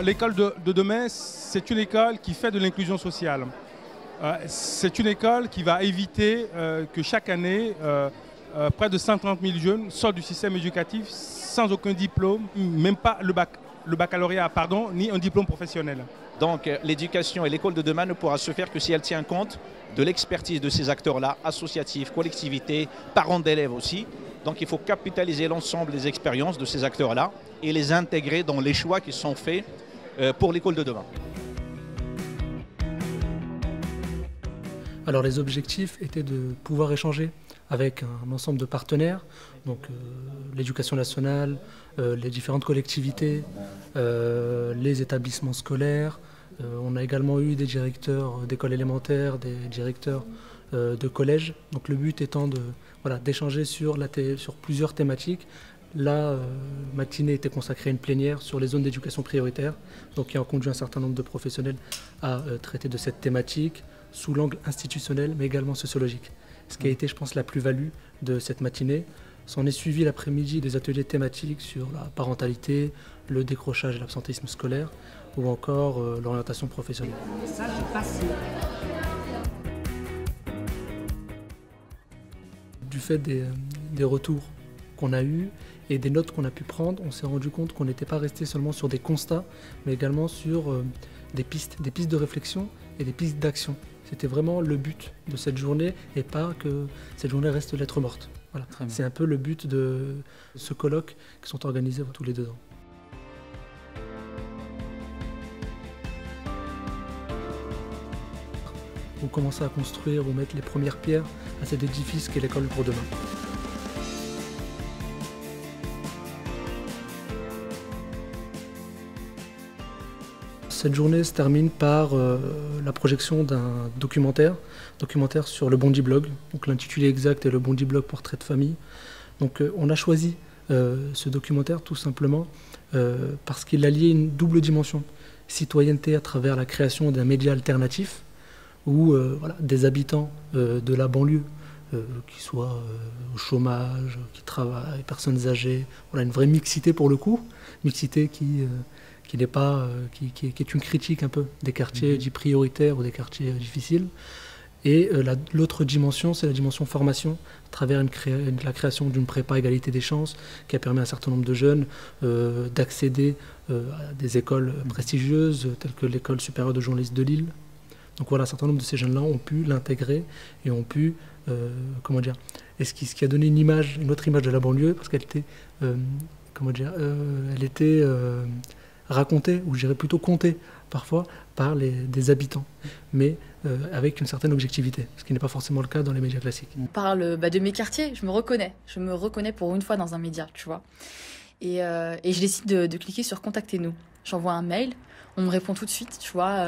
L'école de demain, c'est une école qui fait de l'inclusion sociale. C'est une école qui va éviter que chaque année, près de 130 000 jeunes sortent du système éducatif sans aucun diplôme, même pas le baccalauréat, pardon, ni un diplôme professionnel. Donc l'éducation et l'école de demain ne pourra se faire que si elle tient compte de l'expertise de ces acteurs-là, associatifs, collectivités, parents d'élèves aussi. Donc il faut capitaliser l'ensemble des expériences de ces acteurs-là et les intégrer dans les choix qui sont faits pour l'école de demain. Alors les objectifs étaient de pouvoir échanger avec un ensemble de partenaires, donc l'éducation nationale, les différentes collectivités, les établissements scolaires. On a également eu des directeurs d'écoles élémentaires, des directeurs de collèges. Donc le but étant d'échanger sur plusieurs thématiques. La matinée était consacrée à une plénière sur les zones d'éducation prioritaire, donc qui a conduit un certain nombre de professionnels à traiter de cette thématique sous l'angle institutionnel mais également sociologique. Ce qui a été, je pense, la plus-value de cette matinée. S'en est suivi l'après-midi des ateliers thématiques sur la parentalité, le décrochage et l'absentéisme scolaire ou encore l'orientation professionnelle. Ça, j'ai passé. Du fait des retours qu'on a eus et des notes qu'on a pu prendre, on s'est rendu compte qu'on n'était pas resté seulement sur des constats, mais également sur des pistes de réflexion et des pistes d'action. C'était vraiment le but de cette journée et pas que cette journée reste lettre morte. Voilà. C'est un peu le but de ce colloque qui sont organisés tous les 2 ans. On commençait à construire ou mettre les premières pierres à cet édifice qu'est l'école pour demain. Cette journée se termine par la projection d'un documentaire sur le Bondi Blog. Donc l'intitulé exact est le Bondi Blog Portrait de famille. Donc on a choisi ce documentaire tout simplement parce qu'il alliait une double dimension. Citoyenneté à travers la création d'un média alternatif où des habitants de la banlieue, qui soient au chômage, qui travaillent, personnes âgées, une vraie mixité pour le coup, mixité qui n'est pas, qui est une critique un peu des quartiers dits prioritaires ou des quartiers difficiles. Et l'autre dimension, c'est la dimension formation, à travers la création d'une prépa égalité des chances, qui a permis à un certain nombre de jeunes d'accéder à des écoles prestigieuses, telles que l'école supérieure de journalistes de Lille. Donc voilà, un certain nombre de ces jeunes-là ont pu l'intégrer et ont pu, et ce qui a donné une autre image de la banlieue, parce qu'elle était, elle était racontée, ou je dirais plutôt contée parfois, par des habitants, mais avec une certaine objectivité, ce qui n'est pas forcément le cas dans les médias classiques. On parle de mes quartiers, je me reconnais pour une fois dans un média, tu vois. Et je décide de cliquer sur « Contactez-nous ». J'envoie un mail, on me répond tout de suite, tu vois.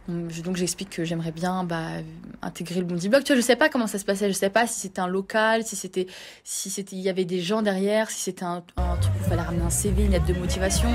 Donc j'explique que j'aimerais bien intégrer le Bondi Blog. Tu vois, je sais pas comment ça se passait, je sais pas si c'était un local, il y avait des gens derrière, si c'était un truc où il fallait ramener un CV, une lettre de motivation.